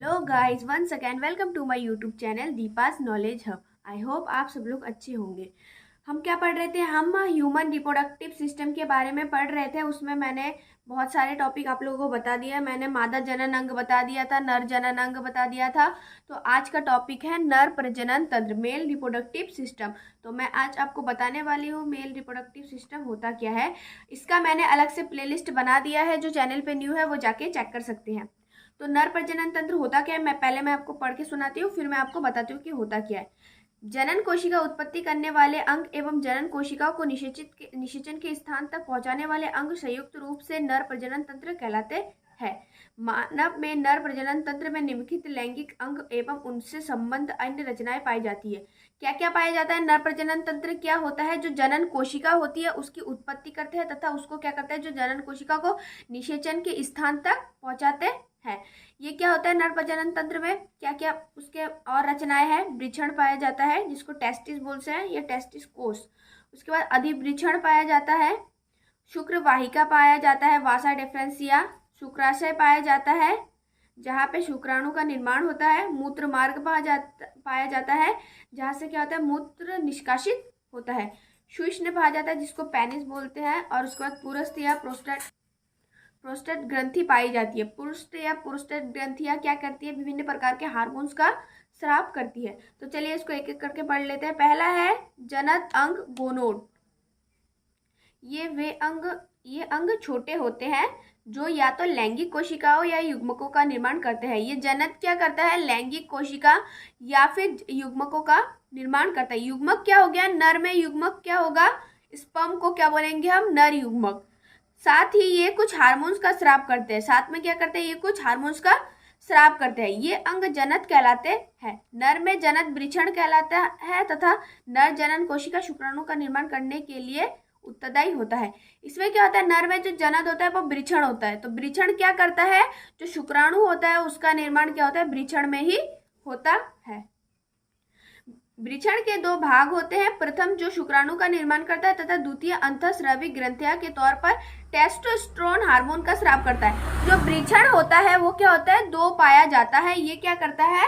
Hello guys, once again welcome to my YouTube channel Deepa's knowledge hub. I hope आप सब लोग अच्छे होंगे। हम क्या पढ़ रहे थे? हम ह्यूमन रिप्रोडक्टिव सिस्टम के बारे में पढ़ रहे थे। उसमें मैंने बहुत सारे टॉपिक आप लोगों को बता दिया। मैंने मादा जनन अंग बता दिया था, नर जनन अंग बता दिया था। तो आज का टॉपिक है नर प्रजनन तंत्र, मेल रिप्रोडक्टिव सिस्टम। तो मैं आज आपको बताने वाली हूँ मेल रिप्रोडक्टिव सिस्टम होता क्या है। इसका मैंने अलग से प्लेलिस्ट बना दिया है, जो चैनल पे न्यू है वो जाके चेक कर सकते हैं। तो नर प्रजनन तंत्र होता क्या है, मैं आपको पढ़ के सुनाती हूँ, फिर मैं आपको बताती हूँ कि होता क्या है। जनन कोशिका उत्पत्ति करने वाले अंग एवं जनन कोशिकाओं को निषेचन के स्थान तक पहुंचाने वाले अंग संयुक्त रूप से नर प्रजनन तंत्र कहलाते हैं। मानव में नर प्रजनन तंत्र में निम्नलिखित लैंगिक अंग एवं उनसे संबंध अन्य रचनाएं पाई जाती है। क्या क्या पाया जाता है? नर प्रजनन तंत्र क्या होता है? जो जनन कोशिका होती है उसकी उत्पत्ति करते हैं तथा उसको क्या करते हैं, जो जनन कोशिका को निषेचन के स्थान तक पहुंचाते है। ये क्या होता है? नर प्रजनन तंत्र में क्या क्या उसके और रचनाएं हैं? वृषण पाया जाता है जिसको टेस्टिस बोलते हैं, या टेस्टिस कोष। उसके बाद अधिवृषण पाया जाता है, शुक्र वाहिका पाया जाता है, वासा डिफरेंसिया, शुक्राशय पाया जाता है जहाँ पे शुक्राणु का निर्माण होता है, मूत्र मार्ग पाया जाता है जहाँ से क्या होता है, मूत्र निष्कासित होता है, शुष्ण पाया जाता है जिसको पेनिस बोलते हैं, और उसके बाद पुरस्थ या प्रोस्टेट प्रोस्टेट ग्रंथि पाई जाती है। पुरुष या प्रोस्टेट ग्रंथियां क्या करती है? विभिन्न प्रकार के हार्मोन्स का स्राव करती है। तो चलिए इसको एक एक करके पढ़ लेते हैं। पहला है जनन अंग गोनोड। ये अंग छोटे होते हैं जो या तो लैंगिक कोशिकाओं या युग्मकों का निर्माण करते हैं। ये जनक क्या करता है? लैंगिक कोशिका या फिर युग्मकों का निर्माण करता है। युग्मक क्या हो गया? नर में युग्मक क्या होगा? स्पर्म को क्या बोलेंगे हम? नर युग्मक। साथ ही ये कुछ हार्मोन्स का स्राव करते हैं। साथ में क्या करते हैं? ये कुछ हार्मोन्स का स्राव करते हैं। ये अंग जनक कहलाते हैं। नर में जनक वृषण कहलाता है तथा नर जनन कोशिका शुक्राणु का निर्माण करने के लिए उत्तरदायी होता है। इसमें क्या होता है? नर में जो जनन होता है वो वृषण होता है। तो वृषण क्या करता है? जो शुक्राणु होता है उसका निर्माण क्या होता है? वृषण में ही होता है। वृषण के दो भाग होते हैं, प्रथम जो शुक्राणु का निर्माण करता है तथा द्वितीय अंतःस्रावी ग्रंथियां के तौर पर टेस्टोस्टेरोन हार्मोन का स्राव करता है। जो वृषण होता है वो क्या होता है? दो पाया जाता है। ये क्या करता है?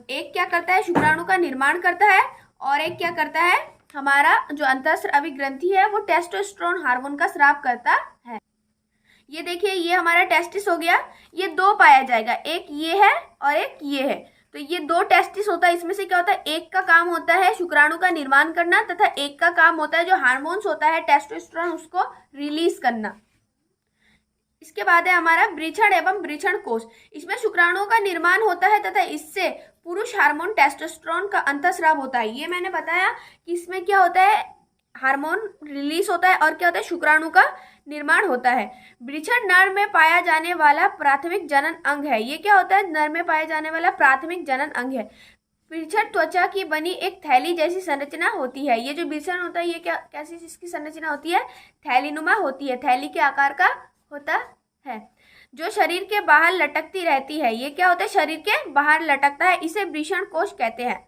एक क्या करता है? शुक्राणु का निर्माण करता है, और एक क्या करता है? हमारा जो अंतःस्रावी ग्रंथि है वो टेस्टोस्टेरोन हार्मोन का स्राव करता है। ये देखिए, ये हमारा टेस्टिस हो गया। ये दो पाया जाएगा, एक ये है और एक ये है। तो ये दो टेस्टिस होता है। इसमें से क्या होता है? एक का काम होता है शुक्राणु का निर्माण करना तथा एक का काम होता है जो हार्मोन्स होता है टेस्टोस्टेरोन उसको रिलीज करना। इसके बाद है हमारा वृषण एवं वृषण कोष। इसमें शुक्राणुओं का निर्माण होता है तथा इससे पुरुष हार्मोन टेस्टोस्टेरोन का अंतःस्राव होता है। ये मैंने बताया कि इसमें क्या होता है? हार्मोन रिलीज होता है और क्या होता है? शुक्राणु का निर्माण होता है। वृषण नर में पाया जाने वाला प्राथमिक जनन अंग है। ये क्या होता है? नर में पाया जाने वाला प्राथमिक जनन अंग है। वृषण त्वचा की बनी एक थैली जैसी संरचना होती है। ये जो वृषण होता है ये क्या कैसी इसकी संरचना होती है? थैलीनुमा होती है, थैली के आकार का होता है, जो शरीर के बाहर लटकती रहती है। ये क्या होता है? शरीर के बाहर लटकता है, इसे वृषण कोश कहते हैं।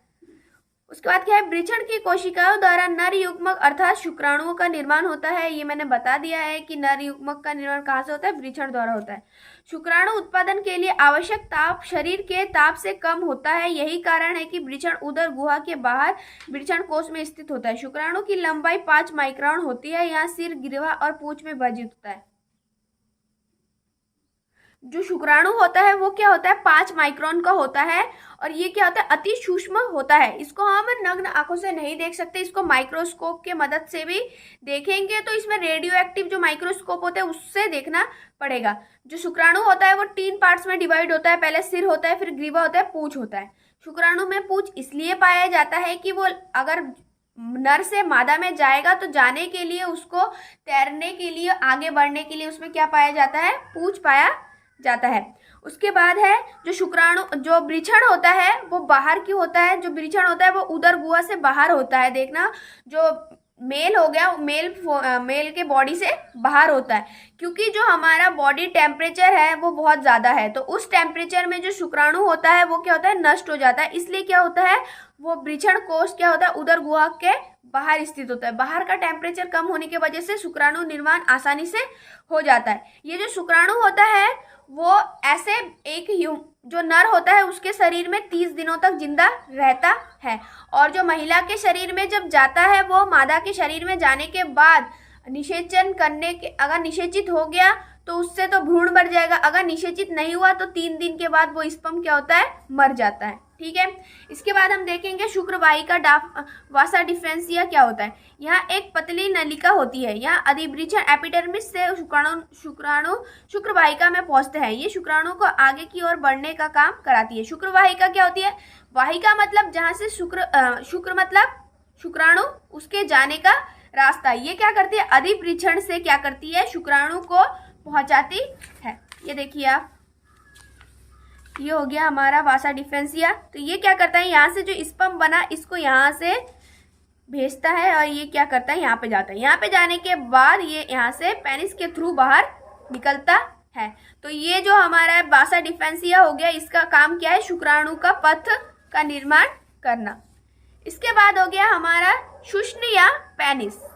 उसके बाद क्या है? वृषण की कोशिकाओं द्वारा नर युग्मक अर्थात शुक्राणुओं का निर्माण होता है। ये मैंने बता दिया है कि नर युग्मक का निर्माण कहाँ से होता है? वृषण द्वारा होता है। शुक्राणु उत्पादन के लिए आवश्यक ताप शरीर के ताप से कम होता है। यही कारण है कि वृषण उदर गुहा के बाहर वृषण कोश में स्थित होता है। शुक्राणु की लंबाई 5 माइक्रोन होती है। यहाँ सिर, ग्रीवा और पूंछ में विभाजित होता है। जो शुक्राणु होता है वो क्या होता है? 5 माइक्रोन का होता है, और ये क्या होता है? अति सूक्ष्म होता है। इसको हम नग्न आंखों से नहीं देख सकते, इसको माइक्रोस्कोप के मदद से भी देखेंगे तो इसमें रेडियो एक्टिव जो माइक्रोस्कोप होता है उससे देखना पड़ेगा। जो शुक्राणु होता है वो 3 पार्ट्स में डिवाइड होता है। पहले सिर होता है, फिर ग्रीवा होता है, पूंछ होता है। शुक्राणु में पूंछ इसलिए पाया जाता है कि वो अगर नर से मादा में जाएगा तो जाने के लिए, उसको तैरने के लिए, आगे बढ़ने के लिए उसमें क्या पाया जाता है? पूंछ पाया जाता है। उसके बाद है जो शुक्राणु, जो वृषण होता है वो बाहर क्यों होता है? जो वृषण होता है वो उदर गुहा से बाहर होता है। देखना, जो मेल हो गया, मेल के बॉडी से बाहर होता है, क्योंकि जो हमारा बॉडी टेम्परेचर है वो बहुत ज़्यादा है। तो उस टेम्परेचर में जो शुक्राणु होता है वो क्या होता है? नष्ट हो जाता है। इसलिए क्या होता है? वो वृषण कोष क्या होता है? उदर गुहा के बाहर स्थित होता है। बाहर का टेम्परेचर कम होने की वजह से शुक्राणु निर्माण आसानी से हो जाता है। ये जो शुक्राणु होता है वो ऐसे एक जो नर होता है उसके शरीर में 30 दिनों तक जिंदा रहता है, और जो महिला के शरीर में जब जाता है वो मादा के शरीर में जाने के बाद निषेचन करने के, अगर निषेचित हो गया तो उससे तो भ्रूण मर जाएगा, अगर निषेचित नहीं हुआ तो 3 दिन के बाद वो स्पर्म क्या होता है, मर जाता है। ठीक है, इसके बाद हम देखेंगे शुक्रवाहिका वासा डिफरेंसिया क्या होता है। यहाँ एक पतली नलिका होती है, यहाँ अधिवृषण एपिडर्मिस से शुक्राणु शुक्रवाहिका में पहुंचते हैं। ये शुक्राणु को आगे की ओर बढ़ने का काम कराती है। शुक्रवाहिका क्या होती है, वाहिका मतलब जहाँ से शुक्र मतलब शुक्राणु, उसके जाने का रास्ता। ये क्या करती है, अधिवृषण से क्या करती है, शुक्राणु को पहुंचाती है। ये देखिए आप, ये हो गया हमारा वासा डिफरेंसिया। तो ये क्या करता है, यहाँ से जो स्पर्म बना इसको यहाँ से भेजता है और ये क्या करता है, यहाँ पे जाता है। यहाँ पे जाने के बाद ये यहाँ से पेनिस के थ्रू बाहर निकलता है। तो ये जो हमारा वासा डिफरेंसिया हो गया, इसका काम क्या है, शुक्राणु का पथ का निर्माण करना। इसके बाद हो गया हमारा शुष्न या पेनिस।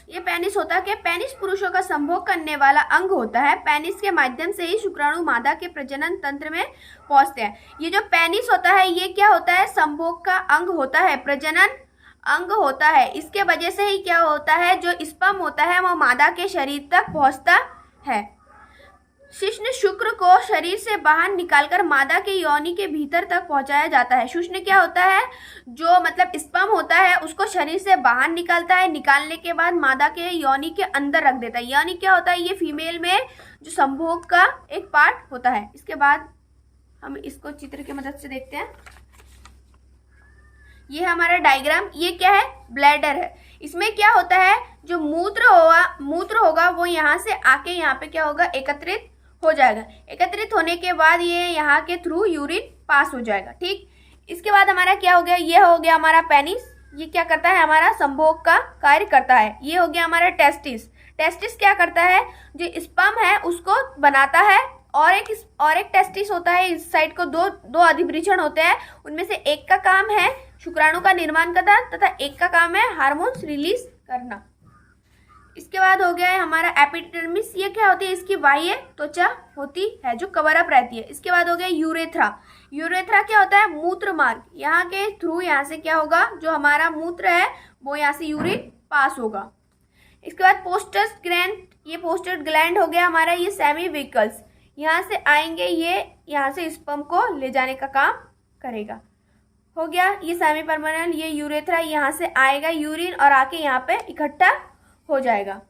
ये पेनिस होता है कि पेनिस पुरुषों का संभोग करने वाला अंग होता है। पेनिस के माध्यम से ही शुक्राणु मादा के प्रजनन तंत्र में पहुंचते हैं। ये जो पेनिस होता है ये क्या होता है, संभोग का अंग होता है, प्रजनन अंग होता है। इसके वजह से ही क्या होता है, जो स्पर्म होता है वो मादा के शरीर तक पहुंचता है। शुष्न शुक्र को शरीर से बाहर निकालकर मादा के योनि के भीतर तक पहुंचाया जाता है। शुष्न क्या होता है, जो मतलब स्पर्म होता है उसको शरीर से बाहर निकालता है, निकालने के बाद मादा के योनि के अंदर रख देता है। योनि क्या होता है, ये फीमेल में जो संभोग का एक पार्ट होता है। इसके बाद हम इसको चित्र की मदद से देखते हैं। ये हमारा डायग्राम, ये क्या है, ब्लैडर है। इसमें क्या होता है, जो मूत्र होगा वो यहाँ से आके यहाँ पे क्या होगा, एकत्रित हो जाएगा। एकत्रित होने के बाद ये यहाँ के थ्रू यूरिन पास हो जाएगा। ठीक, इसके बाद हमारा क्या हो गया, ये हो गया हमारा पेनिस। ये क्या करता है, हमारा संभोग का कार्य करता है। ये हो गया हमारा टेस्टिस। टेस्टिस क्या करता है, जो स्पर्म है उसको बनाता है, और एक टेस्टिस होता है। इस साइड को दो अधिवृषण होते हैं, उनमें से एक का काम है शुक्राणु का निर्माण करना तथा एक का काम है हार्मोन्स रिलीज करना। इसके बाद हो गया है हमारा एपिडर्मिस। ये क्या होती है, इसकी बाह्य त्वचा होती है जो कवर अप रहती है। इसके बाद हो गया यूरेथ्रा। यूरेथ्रा क्या होता है, मूत्र मार्ग। यहाँ के थ्रू यहाँ से क्या होगा, जो हमारा मूत्र है वो यहाँ से यूरिन पास होगा। इसके बाद पोस्टस ग्लैंड। ये पोस्टर ग्लैंड हो गया हमारा, ये सेमी व्हीकल्स यहाँ से आएंगे, ये यहाँ से स्पर्म को ले जाने का काम करेगा। हो गया ये सेमी परमानेंट। ये यूरेथ्रा यहाँ से आएगा यूरिन और आके यहाँ पे इकट्ठा हो जाएगा।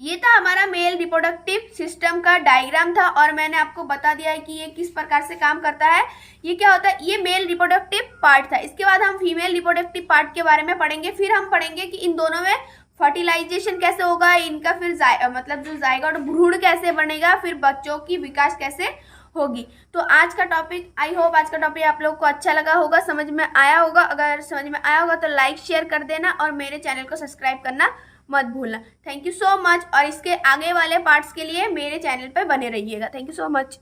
ये था हमारा मेल रिप्रोडक्टिव सिस्टम का डायग्राम था, और मैंने आपको बता दिया है कि ये किस प्रकार से काम करता है। ये क्या होता है, ये मेल रिप्रोडक्टिव पार्ट था। इसके बाद हम फीमेल रिप्रोडक्टिव पार्ट के बारे में पढ़ेंगे। फिर हम पढ़ेंगे कि इन दोनों में फर्टिलाइजेशन कैसे होगा, इनका फिर मतलब जो जायगोट भ्रूण कैसे बनेगा, फिर बच्चों की विकास कैसे होगी। तो आज का टॉपिक, आई होप आज का टॉपिक आप लोग को अच्छा लगा होगा, समझ में आया होगा। अगर समझ में आया होगा तो लाइक शेयर कर देना और मेरे चैनल को सब्सक्राइब करना मत भूलना। थैंक यू सो मच, और इसके आगे वाले पार्ट्स के लिए मेरे चैनल पर बने रहिएगा। Thank you so much.